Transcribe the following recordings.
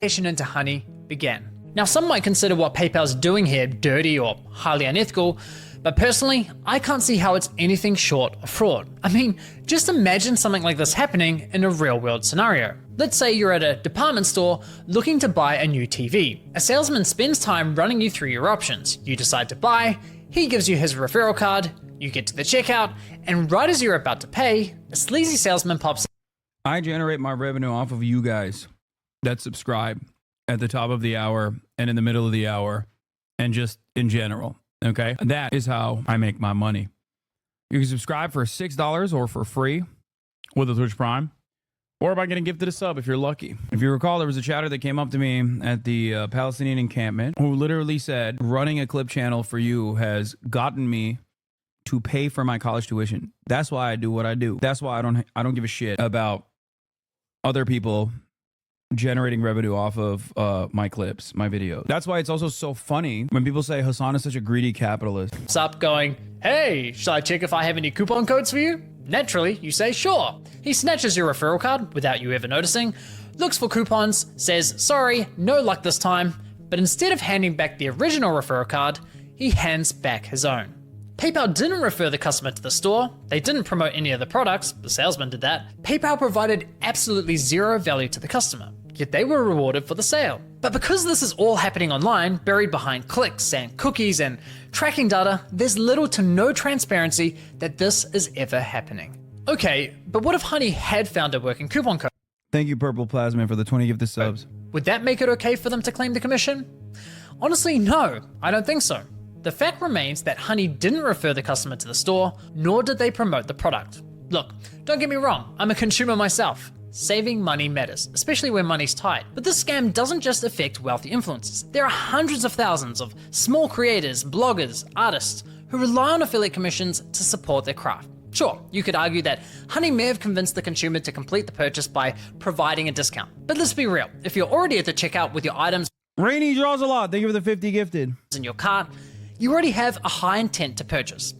into Honey began. Now, some might consider what PayPal's doing here dirty or highly unethical, but personally, I can't see how it's anything short of fraud. I mean, just imagine something like this happening in a real-world scenario. Let's say you're at a department store looking to buy a new TV. A salesman spends time running you through your options. You decide to buy, he gives you his referral card, you get to the checkout, and right as you're about to pay, a sleazy salesman pops up. I generate my revenue off of you guys that subscribe at the top of the hour and in the middle of the hour and just in general. Okay, that is how I make my money. You can subscribe for $6 or for free with a Twitch Prime, or by getting gifted a sub if you're lucky. If you recall, there was a chatter that came up to me at the Palestinian encampment who literally said, running a clip channel for you has gotten me to pay for my college tuition. That's why I do what I do. That's why I don't give a shit about other people generating revenue off of my clips, my videos. That's why it's also so funny when people say Hasan is such a greedy capitalist. Up going, hey, shall I check if I have any coupon codes for you? Naturally, you say sure. He snatches your referral card without you ever noticing, looks for coupons, says sorry, no luck this time, but instead of handing back the original referral card, he hands back his own. PayPal didn't refer the customer to the store, they didn't promote any of the products, the salesman did that. PayPal provided absolutely zero value to the customer, yet they were rewarded for the sale. But because this is all happening online, buried behind clicks and cookies and tracking data, there's little to no transparency that this is ever happening. Okay, but what if Honey had found a working coupon code? Thank you, Purple Plasma, for the 20 gifted subs. Would that make it okay for them to claim the commission? Honestly, no, I don't think so. The fact remains that Honey didn't refer the customer to the store, nor did they promote the product. Look, don't get me wrong, I'm a consumer myself. Saving money matters, especially when money's tight. But this scam doesn't just affect wealthy influencers. There are hundreds of thousands of small creators, bloggers, artists who rely on affiliate commissions to support their craft. Sure, you could argue that Honey may have convinced the consumer to complete the purchase by providing a discount. But let's be real, if you're already at the checkout with your items Rainy draws a lot. Thank you for the 50 gifted. in your cart, you already have a high intent to purchase.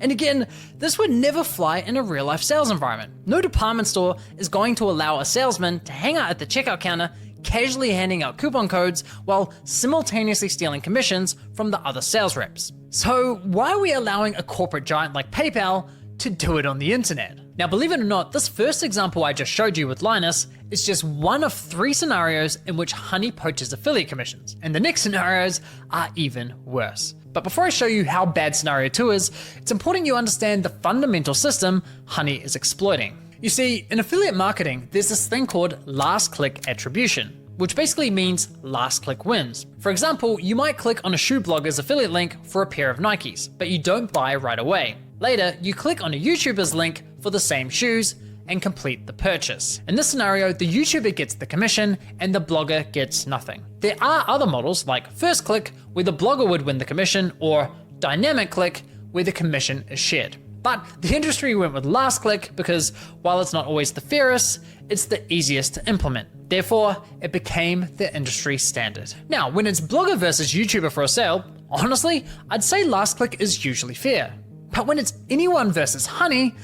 And again, this would never fly in a real life sales environment. No department store is going to allow a salesman to hang out at the checkout counter, casually handing out coupon codes while simultaneously stealing commissions from the other sales reps. So why are we allowing a corporate giant like PayPal to do it on the internet? Now, believe it or not, this first example I just showed you with Linus is just one of 3 scenarios in which Honey poaches affiliate commissions, and the next scenarios are even worse. But before I show you how bad scenario 2 is, it's important you understand the fundamental system Honey is exploiting. You see, in affiliate marketing, there's this thing called last click attribution, which basically means last click wins. For example, you might click on a shoe blogger's affiliate link for a pair of Nikes, but you don't buy right away. Later, you click on a YouTuber's link for the same shoes and complete the purchase. In this scenario, the YouTuber gets the commission and the blogger gets nothing. There are other models like first click, where the blogger would win the commission, or dynamic click, where the commission is shared. But the industry went with last click because while it's not always the fairest, it's the easiest to implement. Therefore, it became the industry standard. Now, when it's blogger versus YouTuber for a sale, honestly, I'd say last click is usually fair. But when it's anyone versus Honey,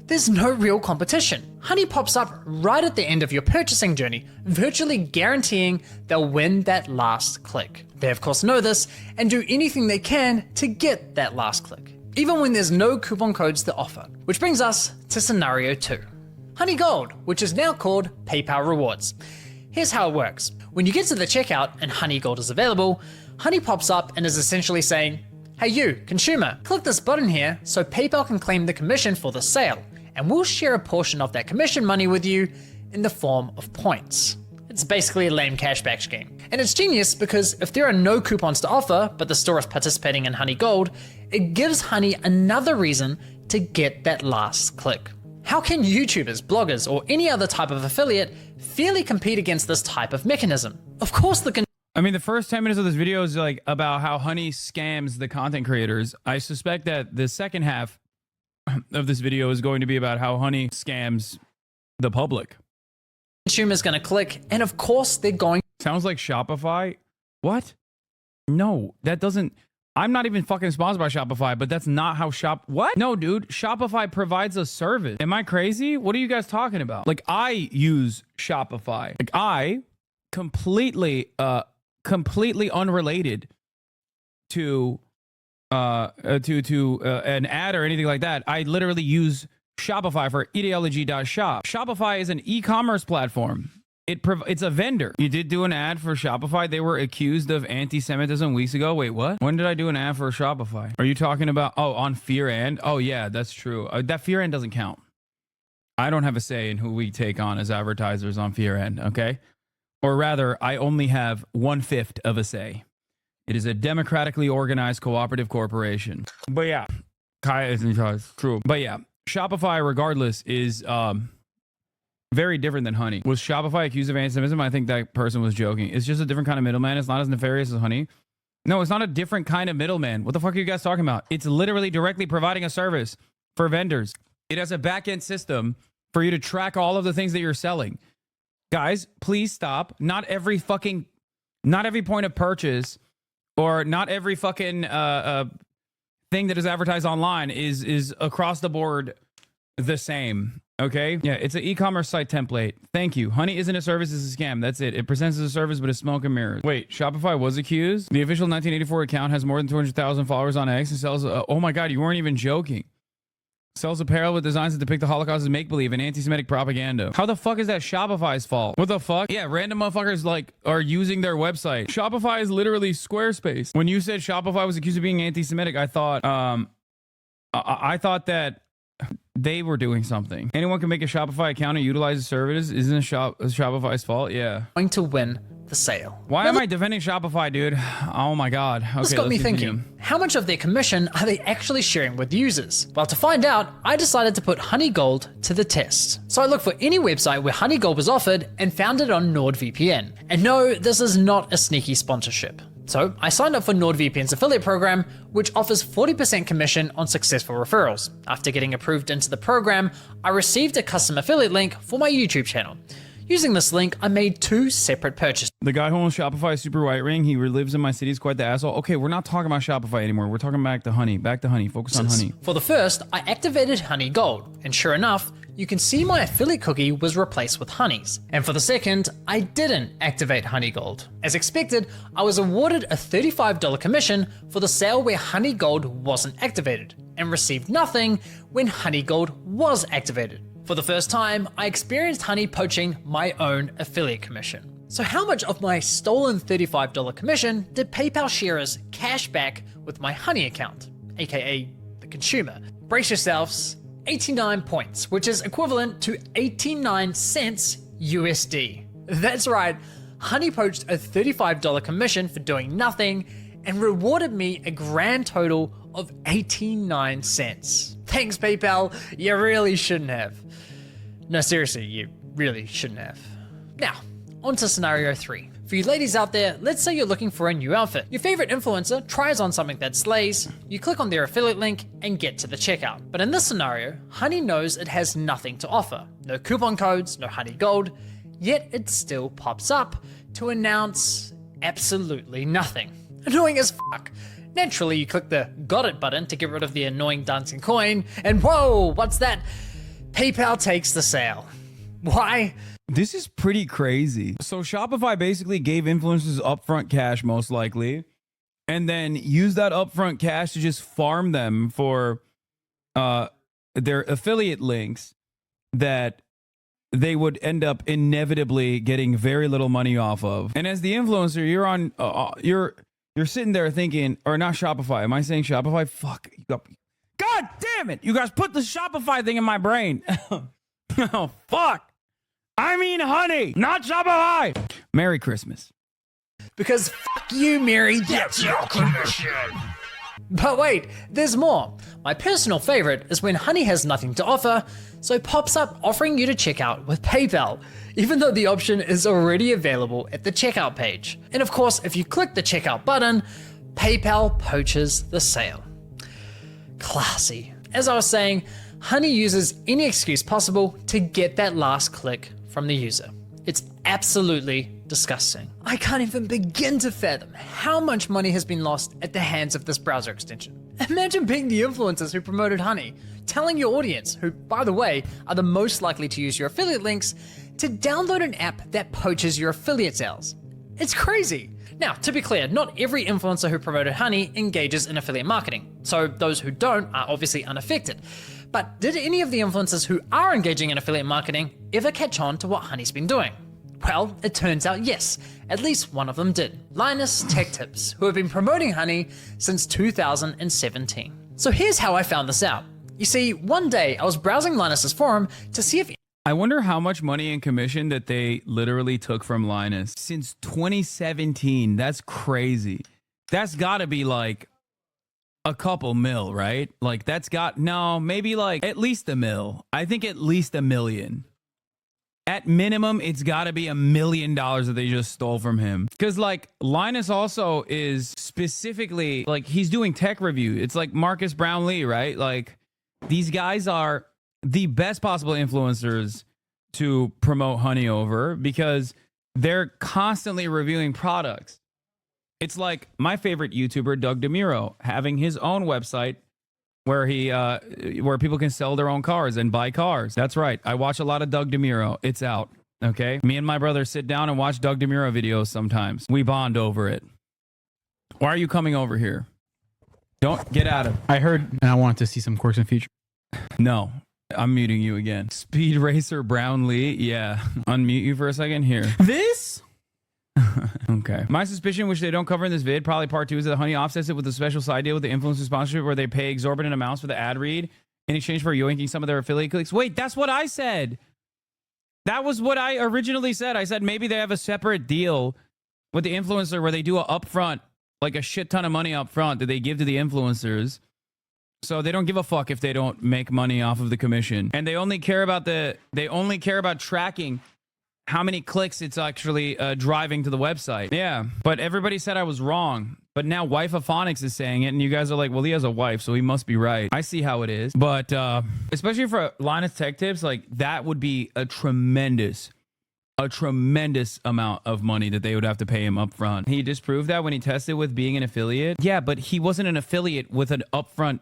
there's no real competition. Honey pops up right at the end of your purchasing journey, virtually guaranteeing they'll win that last click. They of course know this and do anything they can to get that last click, even when there's no coupon codes to offer. Which brings us to scenario 2. Honey Gold, which is now called PayPal Rewards. Here's how it works. When you get to the checkout and Honey Gold is available, Honey pops up and is essentially saying, hey you, consumer, click this button here so PayPal can claim the commission for the sale, and we'll share a portion of that commission money with you in the form of points. It's basically a lame cashback scheme. And it's genius because if there are no coupons to offer, but the store is participating in Honey Gold, it gives Honey another reason to get that last click. How can YouTubers, bloggers, or any other type of affiliate fairly compete against this type of mechanism? Of course The first 10 minutes of this video is like about how Honey scams the content creators. I suspect that the second half of this video is going to be about how Honey scams the public. consumer's gonna click, and of course they're going. Sounds like Shopify. What? No, that doesn't. I'm not even fucking sponsored by Shopify, but that's not how What? No, dude. Shopify provides a service. Am I crazy? What are you guys talking about? Like, I use Shopify. Like, I completely unrelated to an ad or anything like that. I literally use Shopify for ideology.shop. Shopify is an e-commerce platform. It's a vendor. You did do an ad for Shopify. They were accused of anti-Semitism weeks ago. Wait, what? When did I do an ad for Shopify? Are you talking about, on Fear and? Oh, yeah, that's true. That Fear and doesn't count. I don't have a say in who we take on as advertisers on Fear End, okay? Or rather, I only have 1/5 of a say. It is a democratically organized cooperative corporation. But yeah, Kaya is in charge. True. But yeah, Shopify, regardless, is very different than Honey. Was Shopify accused of anti-Semitism? I think that person was joking. It's just a different kind of middleman. It's not as nefarious as Honey. No, it's not a different kind of middleman. What the fuck are you guys talking about? It's literally directly providing a service for vendors. It has a back-end system for you to track all of the things that you're selling. Guys, please stop. Not every point of purchase or not every fucking thing that is advertised online is across the board the same. Okay? Yeah, it's an e-commerce site template. Thank you. Honey isn't a service, it's a scam. That's it. It presents as a service, but it's smoke and mirrors. Wait, Shopify was accused? The official 1984 account has more than 200,000 followers on X and sells... oh my God, you weren't even joking. Sells apparel with designs that depict the Holocaust as make-believe and anti-Semitic propaganda. How the fuck is that Shopify's fault? What the fuck? Yeah, random motherfuckers are using their website. Shopify is literally Squarespace. When you said Shopify was accused of being anti-Semitic, I thought that they were doing something. Anyone can make a Shopify account and utilize the services. Isn't it Shopify's fault? Yeah. Going to win the sale. Why am I defending Shopify, dude? Oh my God. Okay, this got me thinking, how much of their commission are they actually sharing with users? Well, to find out, I decided to put Honey Gold to the test. So I looked for any website where Honey Gold was offered and found it on NordVPN. And no, this is not a sneaky sponsorship. So I signed up for NordVPN's affiliate program, which offers 40% commission on successful referrals. After getting approved into the program, I received a custom affiliate link for my YouTube channel. Using this link, I made 2 separate purchases. The guy who owns Shopify Super White Ring, he lives in my city, is quite the asshole. Okay, we're not talking about Shopify anymore. We're talking back to Honey. Back to Honey. Focus on Honey. For the first, I activated Honey Gold, and sure enough, you can see my affiliate cookie was replaced with Honey's. And for the second, I didn't activate Honey Gold. As expected, I was awarded a $35 commission for the sale where Honey Gold wasn't activated, and received nothing when Honey Gold was activated. For the first time, I experienced Honey poaching my own affiliate commission. So how much of my stolen $35 commission did PayPal share as cash back with my Honey account, aka the consumer? Brace yourselves, 89 points, which is equivalent to 89 cents USD. That's right, Honey poached a $35 commission for doing nothing and rewarded me a grand total of 89 cents. Thanks, PayPal, you really shouldn't have. No, seriously, you really shouldn't have. Now, on to scenario 3. For you ladies out there, let's say you're looking for a new outfit. Your favorite influencer tries on something that slays, you click on their affiliate link and get to the checkout. But in this scenario, Honey knows it has nothing to offer. No coupon codes, no Honey Gold, yet it still pops up to announce absolutely nothing. Annoying as fuck. Naturally, you click the got it button to get rid of the annoying dancing coin, and whoa, what's that? PayPal takes the sale. Why? This is pretty crazy. So Shopify basically gave influencers upfront cash, most likely, and then used that upfront cash to just farm them for their affiliate links that they would end up inevitably getting very little money off of. And as the influencer, you're sitting there thinking, or not Shopify. Am I saying Shopify? Fuck. God damn it. You guys put the Shopify thing in my brain. Oh, fuck. I mean Honey, not Shopify. Merry Christmas. Because fuck you, Mary, that's your commission. But wait, there's more. My personal favorite is when Honey has nothing to offer, so it pops up offering you to check out with PayPal, even though the option is already available at the checkout page. And of course, if you click the checkout button, PayPal poaches the sale. Classy. As I was saying, Honey uses any excuse possible to get that last click from the user. It's absolutely disgusting. I can't even begin to fathom how much money has been lost at the hands of this browser extension. Imagine being the influencers who promoted Honey, telling your audience, who by the way are the most likely to use your affiliate links, to download an app that poaches your affiliate sales. It's crazy. Now, to be clear, not every influencer who promoted Honey engages in affiliate marketing, so those who don't are obviously unaffected. But did any of the influencers who are engaging in affiliate marketing ever catch on to what Honey's been doing? Well, it turns out yes, at least one of them did. Linus Tech Tips, who have been promoting Honey since 2017. So here's how I found this out. You see, one day I was browsing Linus's forum to see if I wonder how much money in commission that they literally took from Linus since 2017. That's crazy. That's got to be like a couple mil, right? Like maybe like at least $1 million. I think at least $1 million. At minimum, it's got to be $1 million that they just stole from him. Because like Linus also is specifically like he's doing tech review. It's like Marcus Brownlee, right? Like these guys are the best possible influencers to promote Honey over because they're constantly reviewing products. It's like my favorite YouTuber, Doug DeMuro, having his own website where where people can sell their own cars and buy cars. That's right. I watch a lot of Doug DeMuro. It's out. Okay. Me and my brother sit down and watch Doug DeMuro videos sometimes. We bond over it. Why are you coming over here? Don't get out of it. I heard and I wanted to see some quirks and features. No. I'm muting you again. Speed Racer Brownlee. Yeah. Unmute you for a second here. This? Okay. My suspicion, which they don't cover in this vid, probably part 2, is that Honey offsets it with a special side deal with the influencer sponsorship where they pay exorbitant amounts for the ad read in exchange for yoinking some of their affiliate clicks. Wait, that's what I said. That was what I originally said. I said maybe they have a separate deal with the influencer where they do a upfront, like a shit ton of money up front that they give to the influencers. So they don't give a fuck if they don't make money off of the commission. And they only care about tracking how many clicks it's actually driving to the website. Yeah, but everybody said I was wrong. But now Wife of Phonics is saying it, and you guys are like, well, he has a wife, so he must be right. I see how it is. But especially for Linus Tech Tips, like that would be a tremendous amount of money that they would have to pay him up front. He disproved that when he tested with being an affiliate. Yeah, but he wasn't an affiliate with an upfront.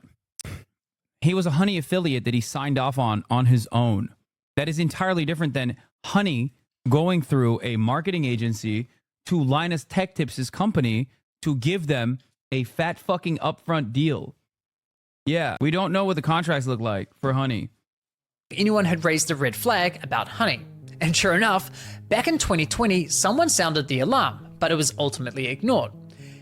He was a Honey affiliate that he signed off on his own. That is entirely different than Honey going through a marketing agency to Linus Tech Tips' company to give them a fat fucking upfront deal. Yeah, we don't know what the contracts look like for Honey. anyone had raised a red flag about Honey. And sure enough, back in 2020, someone sounded the alarm, but it was ultimately ignored.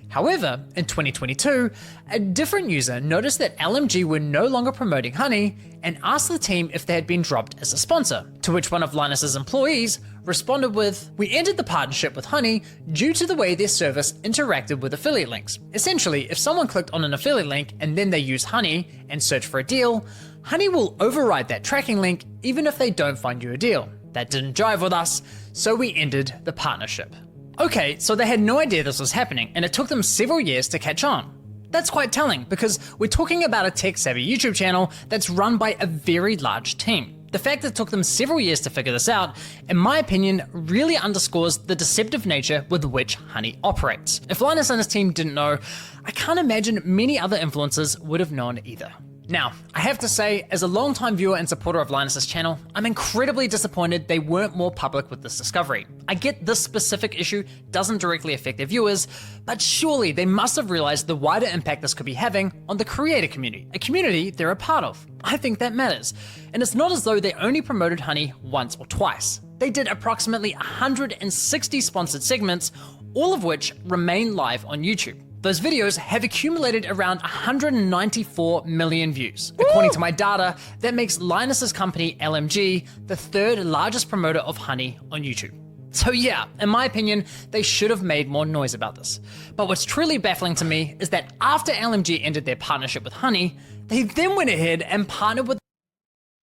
However, in 2022, a different user noticed that LMG were no longer promoting Honey and asked the team if they had been dropped as a sponsor, to which one of Linus's employees responded with, "We ended the partnership with Honey due to the way their service interacted with affiliate links. Essentially, if someone clicked on an affiliate link and then they use Honey and search for a deal, Honey will override that tracking link even if they don't find you a deal. That didn't jive with us, so we ended the partnership." Okay, so they had no idea this was happening, and it took them several years to catch on. That's quite telling, because we're talking about a tech-savvy YouTube channel that's run by a very large team. The fact that it took them several years to figure this out, in my opinion, really underscores the deceptive nature with which Honey operates. If Linus and his team didn't know, I can't imagine many other influencers would have known either. Now, I have to say, as a longtime viewer and supporter of Linus's channel, I'm incredibly disappointed they weren't more public with this discovery. I get this specific issue doesn't directly affect their viewers, but surely they must have realized the wider impact this could be having on the creator community, a community they're a part of. I think that matters. And it's not as though they only promoted Honey once or twice. They did approximately 160 sponsored segments, all of which remain live on YouTube. Those videos have accumulated around 194 million views. Woo! According to my data, that makes Linus's company, LMG, the third largest promoter of Honey on YouTube. So yeah, in my opinion, they should have made more noise about this. But what's truly baffling to me is that after LMG ended their partnership with Honey, they then went ahead and partnered with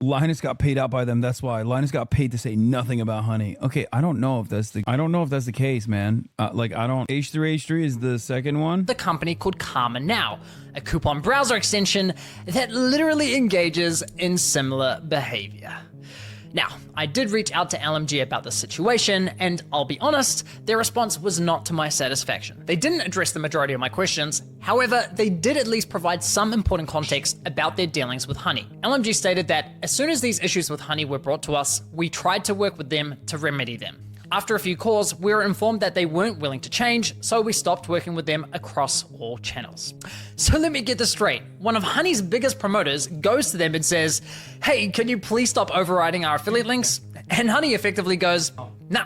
Linus got paid out by them. That's why Linus got paid to say nothing about Honey. Okay, I don't know if that's the case, man. H3H3 is the second one. The company called Karma Now, a coupon browser extension that literally engages in similar behavior. Now, I did reach out to LMG about this situation, and I'll be honest, their response was not to my satisfaction. They didn't address the majority of my questions, however, they did at least provide some important context about their dealings with Honey. LMG stated that as soon as these issues with Honey were brought to us, we tried to work with them to remedy them. After a few calls, we were informed that they weren't willing to change, so we stopped working with them across all channels. So let me get this straight. One of Honey's biggest promoters goes to them and says, "Hey, can you please stop overriding our affiliate links?" And Honey effectively goes, "Nah,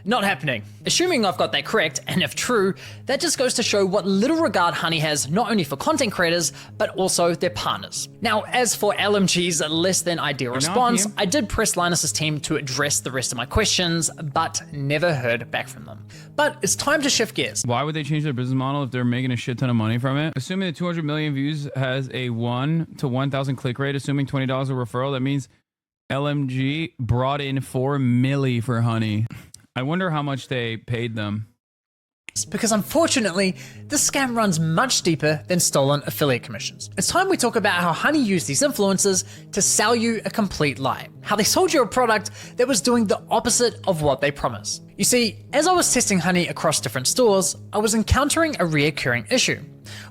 not happening." Assuming I've got that correct, and if true, that just goes to show what little regard Honey has not only for content creators, but also their partners. Now, as for LMG's less than ideal response, I did press Linus's team to address the rest of my questions, but never heard back from them. But it's time to shift gears. Why would they change their business model if they're making a shit ton of money from it? Assuming that 200 million views has a 1 to 1,000 click rate, assuming $20 a referral, that means LMG brought in $4 million for Honey. I wonder how much they paid them. Because unfortunately, this scam runs much deeper than stolen affiliate commissions. It's time we talk about how Honey used these influencers to sell you a complete lie. How they sold you a product that was doing the opposite of what they promised. You see, as I was testing Honey across different stores, I was encountering a reoccurring issue.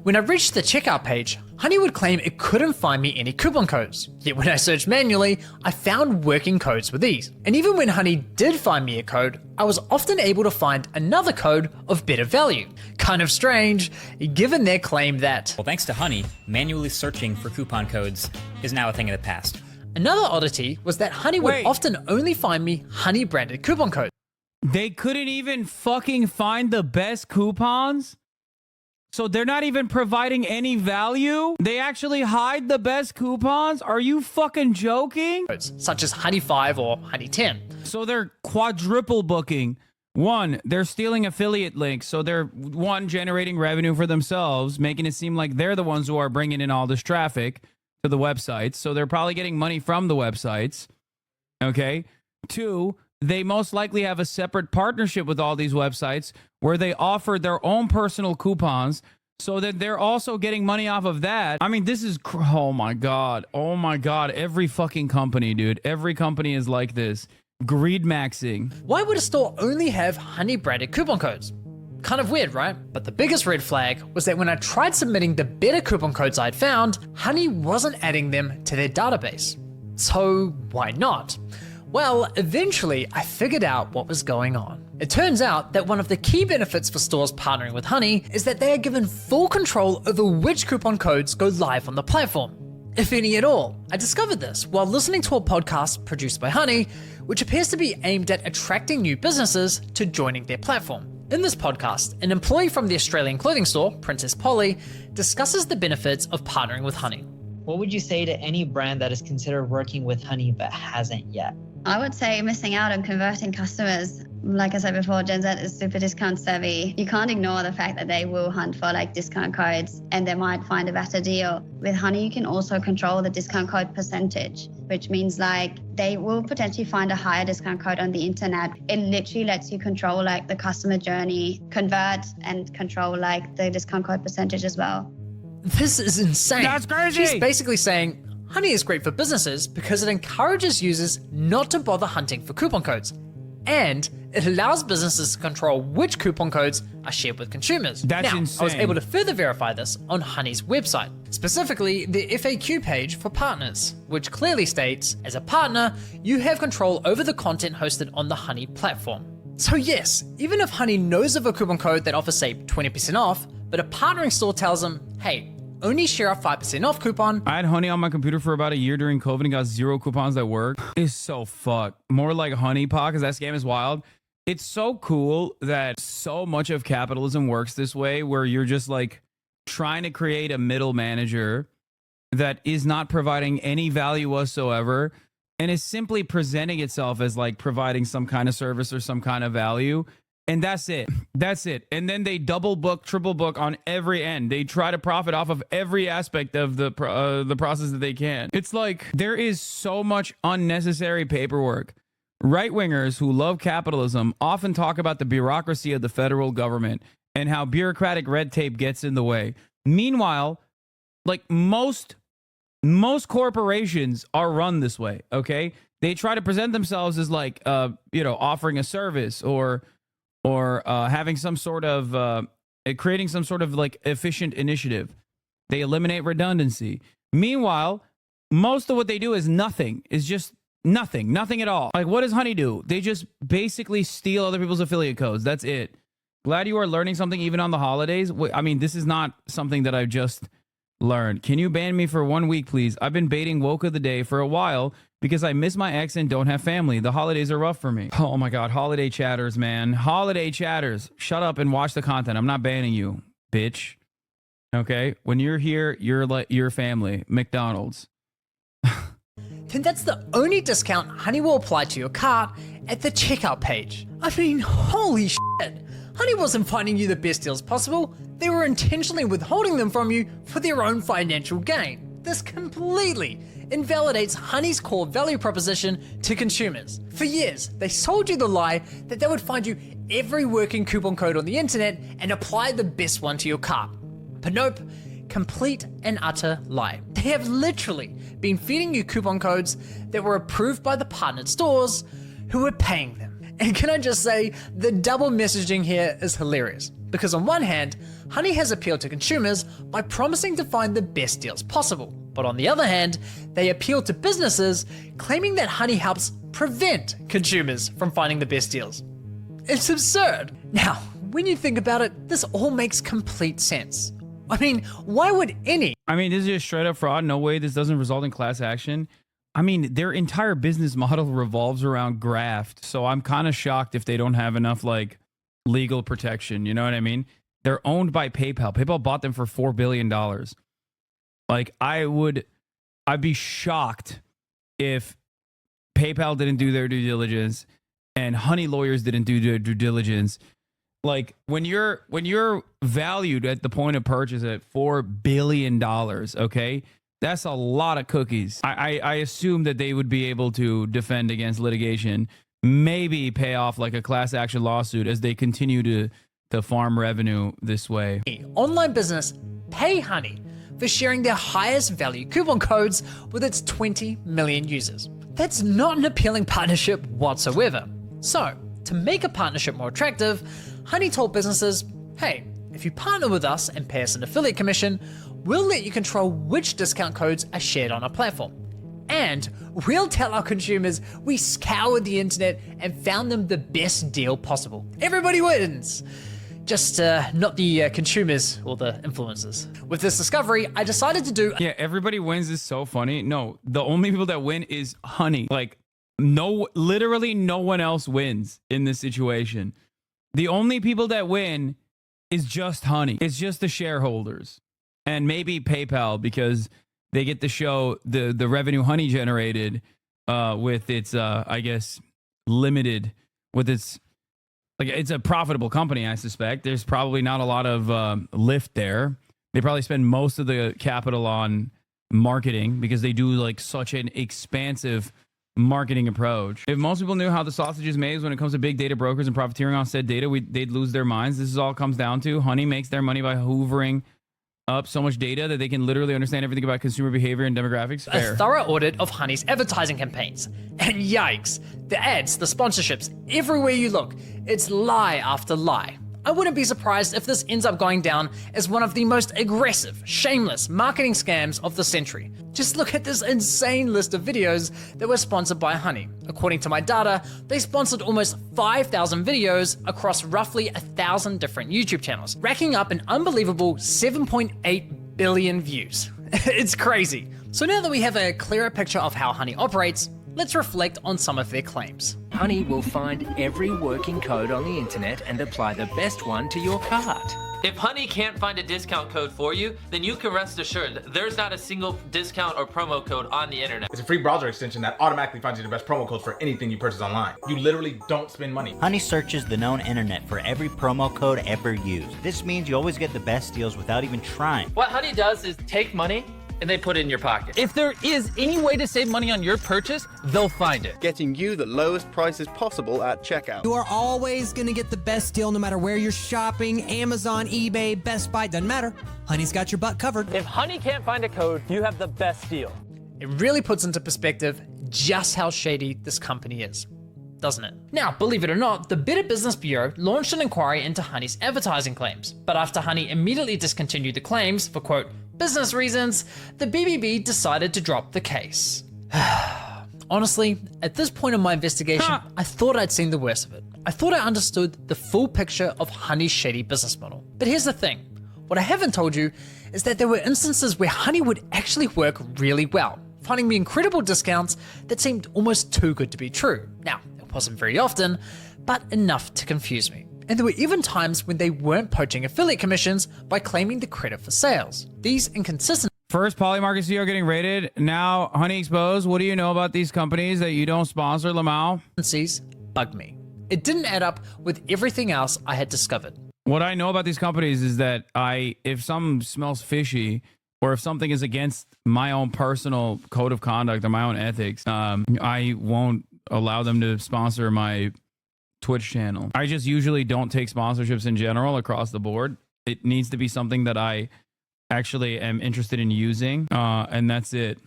When I reached the checkout page, Honey would claim it couldn't find me any coupon codes. Yet when I searched manually, I found working codes with ease. And even when Honey did find me a code, I was often able to find another code of better value. Kind of strange, given their claim that, well, thanks to Honey, manually searching for coupon codes is now a thing of the past. Another oddity was that Honey would often only find me Honey branded coupon codes. They couldn't even fucking find the best coupons? So they're not even providing any value? They actually hide the best coupons? Are you fucking joking? Such as Honey 5 or Honey 10. So they're quadruple booking. One, they're stealing affiliate links. So they're, one, generating revenue for themselves, making it seem like they're the ones who are bringing in all this traffic to the websites. So they're probably getting money from the websites. Okay. Two, they most likely have a separate partnership with all these websites where they offer their own personal coupons so that they're also getting money off of that. I mean, this is, oh my God. Oh my God. Every fucking company, dude. Every company is like this. Greed maxing. Why would a store only have Honey branded coupon codes? Kind of weird, right? But the biggest red flag was that when I tried submitting the better coupon codes I'd found, Honey wasn't adding them to their database. So why not? Well, eventually I figured out what was going on. It turns out that one of the key benefits for stores partnering with Honey is that they are given full control over which coupon codes go live on the platform, if any at all. I discovered this while listening to a podcast produced by Honey, which appears to be aimed at attracting new businesses to joining their platform. In this podcast, an employee from the Australian clothing store, Princess Polly, discusses the benefits of partnering with Honey. What would you say to any brand that is considered working with Honey but hasn't yet? I would say missing out on converting customers. Like I said before, Gen Z is super discount savvy. You can't ignore the fact that they will hunt for like discount codes and they might find a better deal. With Honey, you can also control the discount code percentage, which means like they will potentially find a higher discount code on the internet. It literally lets you control like the customer journey, convert and control like the discount code percentage as well. This is insane. That's crazy. She's basically saying Honey is great for businesses because it encourages users not to bother hunting for coupon codes. And it allows businesses to control which coupon codes are shared with consumers. That's now, insane. I was able to further verify this on Honey's website, specifically the FAQ page for partners, which clearly states, as a partner, you have control over the content hosted on the Honey platform. So yes, even if Honey knows of a coupon code that offers, say, 20% off, but a partnering store tells them, hey, only share a 5% off coupon. I had Honey on my computer for about a year during COVID and got 0 coupons that work. It's so fucked. More like Honey Pot, because that scam is wild. It's so cool that so much of capitalism works this way, where you're just like trying to create a middle manager that is not providing any value whatsoever and is simply presenting itself as like providing some kind of service or some kind of value. And that's it. That's it. And then they double book, triple book on every end. They try to profit off of every aspect of the process that they can. It's like there is so much unnecessary paperwork. Right-wingers who love capitalism often talk about the bureaucracy of the federal government and how bureaucratic red tape gets in the way. Meanwhile, like most corporations are run this way, okay? they try to present themselves as like, offering a service or having some sort of creating some sort of like efficient initiative. They eliminate redundancy. Meanwhile, most of what they do is nothing. Is just nothing at all. Like, what does Honey do? They just basically steal other people's affiliate codes. That's it. Glad you are learning something even on the holidays. I mean, this is not something that I've just learned. Can you ban me for 1 week, please? I've been baiting woke of the day for a while because I miss my ex and don't have family. The holidays are rough for me. Oh my God. Holiday chatters, man. Holiday chatters. Shut up and watch the content. I'm not banning you, bitch. Okay? When you're here, you're like your family. McDonald's. Then that's the only discount Honey will apply to your cart at the checkout page. I mean, holy shit. Honey wasn't finding you the best deals possible. They were intentionally withholding them from you for their own financial gain. This completely invalidates Honey's core value proposition to consumers. For years, they sold you the lie that they would find you every working coupon code on the internet and apply the best one to your cart. But nope, complete and utter lie. They have literally been feeding you coupon codes that were approved by the partnered stores who were paying them. And can I just say, the double messaging here is hilarious. Because on one hand, Honey has appealed to consumers by promising to find the best deals possible. But on the other hand, they appeal to businesses claiming that Honey helps prevent consumers from finding the best deals. It's absurd. Now, when you think about it, this all makes complete sense. I mean, why would any? I mean, this is just straight up fraud. No way this doesn't result in class action. I mean, their entire business model revolves around graft. So I'm kind of shocked if they don't have enough like legal protection. You know what I mean? They're owned by PayPal. PayPal bought them for $4 billion. Like I'd be shocked if PayPal didn't do their due diligence and Honey lawyers didn't do their due diligence. Like when you're valued at the point of purchase at $4 billion, okay, that's a lot of cookies. I assume that they would be able to defend against litigation, maybe pay off like a class action lawsuit as they continue to farm revenue this way. Online business pay Honey for sharing their highest value coupon codes with its 20 million users. That's not an appealing partnership whatsoever. So, to make a partnership more attractive, Honey told businesses, hey, if you partner with us and pay us an affiliate commission, we'll let you control which discount codes are shared on our platform. And we'll tell our consumers we scoured the internet and found them the best deal possible. Everybody wins. Just not the consumers or the influencers. With this discovery, I decided to do... Yeah, everybody wins is so funny. No, the only people that win is Honey. Like, literally no one else wins in this situation. The only people that win is just Honey. It's just the shareholders. And maybe PayPal because they get to show the revenue Honey generated with its, I guess, limited, with its... Like, it's a profitable company, I suspect. There's probably not a lot of lift there. They probably spend most of the capital on marketing because they do like such an expansive marketing approach. If most people knew how the sausage is made when it comes to big data brokers and profiteering on said data, they'd lose their minds. This is all it comes down to. Honey makes their money by hoovering up so much data that they can literally understand everything about consumer behavior and demographics. Fair. A thorough audit of Honey's advertising campaigns. And yikes, the ads, the sponsorships, everywhere you look, it's lie after lie. I wouldn't be surprised if this ends up going down as one of the most aggressive, shameless marketing scams of the century. Just look at this insane list of videos that were sponsored by Honey. According to my data, they sponsored almost 5,000 videos across roughly 1,000 different YouTube channels, racking up an unbelievable 7.8 billion views. It's crazy. So now that we have a clearer picture of how Honey operates, let's reflect on some of their claims. Honey will find every working code on the internet and apply the best one to your cart. If Honey can't find a discount code for you, then you can rest assured there's not a single discount or promo code on the internet. It's a free browser extension that automatically finds you the best promo codes for anything you purchase online. You literally don't spend money. Honey searches the known internet for every promo code ever used. This means you always get the best deals without even trying. What Honey does is take money and they put it in your pocket. If there is any way to save money on your purchase, they'll find it. Getting you the lowest prices possible at checkout. You are always going to get the best deal no matter where you're shopping. Amazon, eBay, Best Buy, doesn't matter. Honey's got your butt covered. If Honey can't find a code, you have the best deal. It really puts into perspective just how shady this company is, doesn't it? Now, believe it or not, the Better Business Bureau launched an inquiry into Honey's advertising claims, but after Honey immediately discontinued the claims for, quote, business reasons, the BBB decided to drop the case. Honestly, at this point in my investigation, I thought I'd seen the worst of it. I thought I understood the full picture of Honey's shady business model. But here's the thing. What I haven't told you is that there were instances where Honey would actually work really well, finding me incredible discounts that seemed almost too good to be true. Now, it wasn't very often, but enough to confuse me. And there were even times when they weren't poaching affiliate commissions by claiming the credit for sales. These inconsistencies. First, Polymarket CEO getting raided. Now, Honey exposed. What do you know about these companies that you don't sponsor, Lamau? Bugged me. It didn't add up with everything else I had discovered. What I know about these companies is that if something smells fishy, or if something is against my own personal code of conduct or my own ethics, I won't allow them to sponsor my Twitch channel. I just usually don't take sponsorships in general across the board. It needs to be something that I actually am interested in using, and that's it.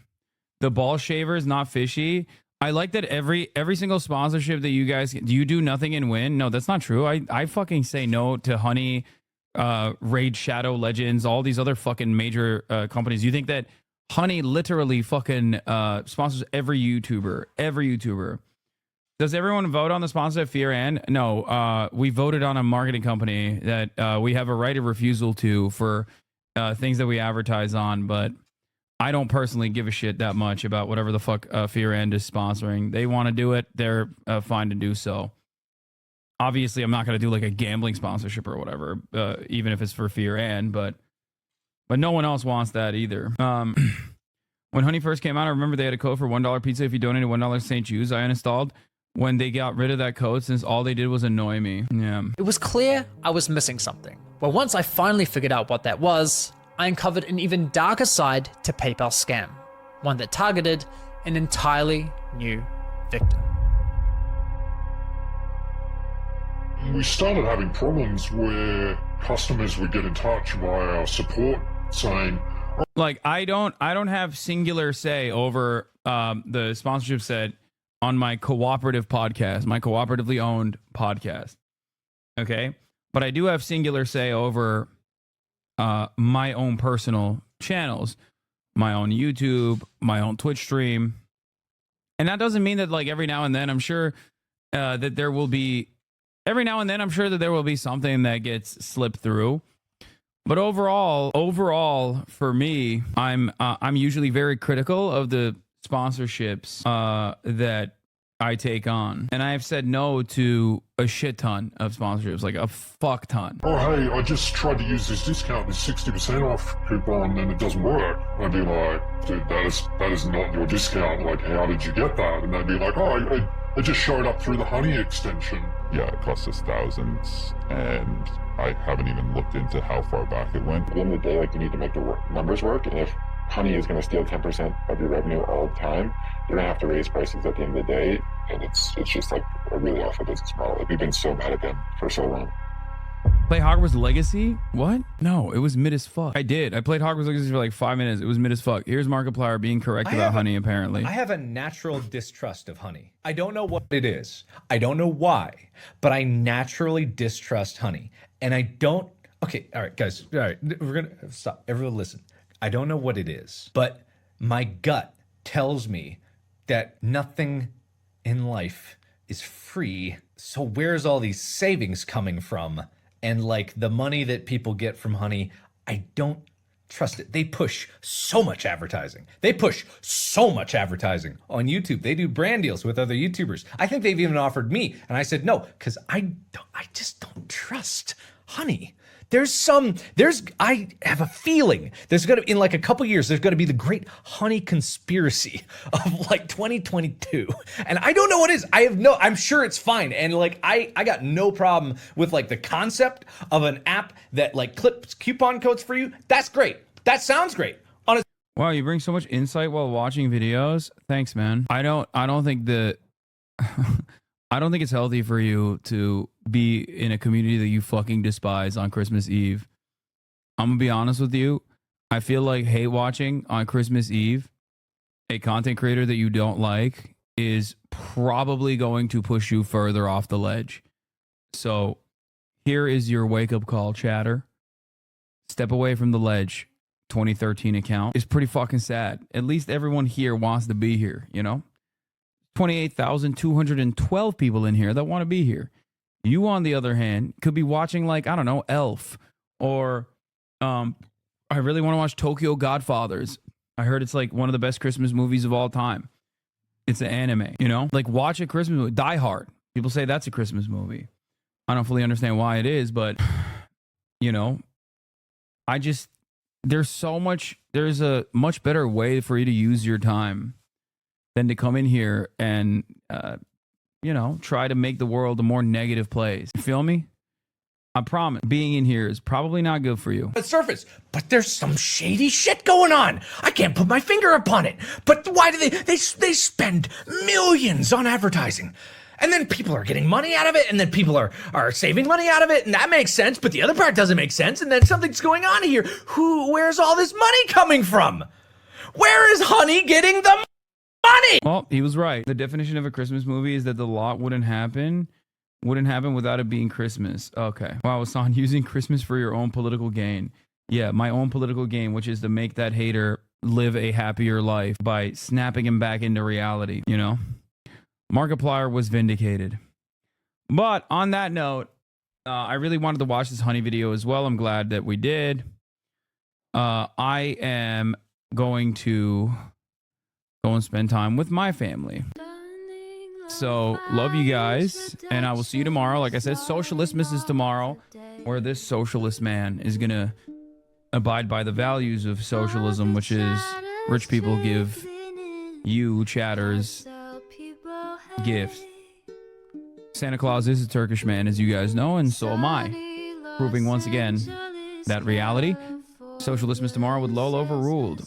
The ball shaver is not fishy. I like that every single sponsorship that you guys do, you do nothing and win. No, that's not true. I fucking say no to Honey, Raid Shadow Legends, all these other fucking major companies. You think that Honey literally fucking sponsors every YouTuber? Does everyone vote on the sponsor of Fear and? No, we voted on a marketing company that we have a right of refusal to for things that we advertise on, but I don't personally give a shit that much about whatever the fuck Fear End is sponsoring. They want to do it, they're fine to do so. Obviously, I'm not going to do like a gambling sponsorship or whatever, even if it's for Fear End, but no one else wants that either. When Honey first came out, I remember they had a code for $1 pizza if you donated $1 to St. Jude's. I uninstalled when they got rid of that code since all they did was annoy me. Yeah. It was clear I was missing something. Well, once I finally figured out what that was, I uncovered an even darker side to PayPal's scam, one that targeted an entirely new victim. We started having problems where customers would get in touch via our support saying, like, I don't have singular say over the sponsorship set on my cooperative podcast, my cooperatively owned podcast. Okay. But I do have singular say over my own personal channels, my own YouTube, my own Twitch stream. And that doesn't mean that like every now and then I'm sure that there will be something that gets slipped through. But overall for me, I'm usually very critical of the sponsorships that I take on. And I have said no to a shit ton of sponsorships, like a fuck ton. oh, hey, I just tried to use this discount, this 60% off coupon, and it doesn't work. I'd be like, dude, that is not your discount. Like, how did you get that? And they'd be like, oh, it just showed up through the Honey extension. Yeah, it cost us thousands, and I haven't even looked into how far back it went. At the end of the day, like, you need to make the numbers work, and if Honey is going to steal 10% of your revenue all the time, you're going to have to raise prices at the end of the day, and it's just like a really awful business model. Like, we've been so mad at them for so long. Play Hogwarts Legacy? What? No, it was mid as fuck. I played Hogwarts Legacy for like 5 minutes. It was mid as fuck. Here's Markiplier being correct about Honey, apparently. I have a natural distrust of Honey. I don't know what it is. I don't know why, but I naturally distrust Honey. And I don't... Okay, all right, guys. All right, we're going to stop. Everyone listen. I don't know what it is, but my gut tells me that nothing in life is free. So where's all these savings coming from? And like the money that people get from Honey, I don't trust it. They push so much advertising. They push so much advertising on YouTube. They do brand deals with other YouTubers. I think they've even offered me. And I said no, because I just don't trust Honey. I have a feeling there's going to, in like a couple years, there's going to be the great Honey conspiracy of like 2022. And I don't know what it is. I'm sure it's fine. And like, I got no problem with like the concept of an app that like clips coupon codes for you. That's great. That sounds great. Wow, you bring so much insight while watching videos. Thanks, man. I don't think I don't think it's healthy for you to be in a community that you fucking despise on Christmas Eve. I'm gonna be honest with you. I feel like hate watching on Christmas Eve a content creator that you don't like is probably going to push you further off the ledge. So here is your wake-up call, chatter. Step away from the ledge. 2013 account is pretty fucking sad. At least everyone here wants to be here, you know? 28,212 people in here that want to be here. You, on the other hand, could be watching, like, I don't know, Elf, or I really want to watch Tokyo Godfathers. I heard it's like one of the best Christmas movies of all time. It's an anime, you know? Like, watch a Christmas movie. Die Hard. People say that's a Christmas movie. I don't fully understand why it is, but, you know, there's a much better way for you to use your time than to come in here and, you know, try to make the world a more negative place. You feel me? I promise being in here is probably not good for you. The surface, but there's some shady shit going on. I can't put my finger upon it. But why do they spend millions on advertising? And then people are getting money out of it, and then people are saving money out of it, and that makes sense, but the other part doesn't make sense, and then something's going on here. Where's all this money coming from? Where is Honey getting the money? Well, he was right. The definition of a Christmas movie is that the lot wouldn't happen without it being Christmas. Okay. Wow, Hassan, using Christmas for your own political gain. Yeah, my own political gain, which is to make that hater live a happier life by snapping him back into reality, you know? Markiplier was vindicated. But on that note, I really wanted to watch this Honey video as well. I'm glad that we did. I am going to go and spend time with my family. So, love you guys, and I will see you tomorrow. Like I said, Socialistmas is tomorrow, where this socialist man is going to abide by the values of socialism, which is rich people give you, chatters, gifts. Santa Claus is a Turkish man, as you guys know, and so am I. Proving once again that reality. Socialismus tomorrow with Lol overruled.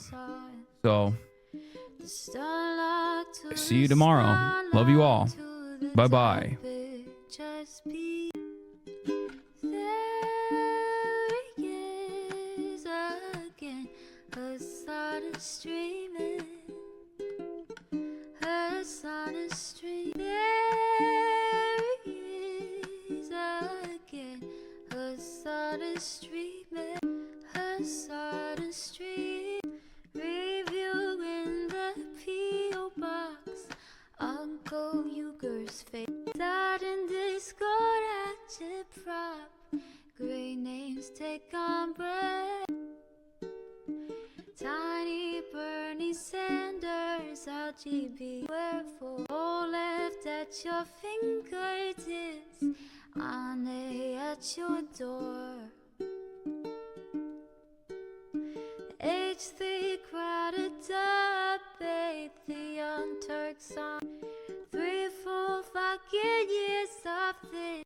So, see you tomorrow. Love you all. Bye-bye. Hasan is streaming. There he is again. Hasan is streaming. Hasan is streaming. Reviewing the P.O. box. Uncle Uger's face. That in Discord active prop. Great names take on breath. Tiny Bernie Sanders, LGB, wherefore all left at your fingertips, Ane at your door. H3 crowded debate, the young Turks on 3 full fucking years of this.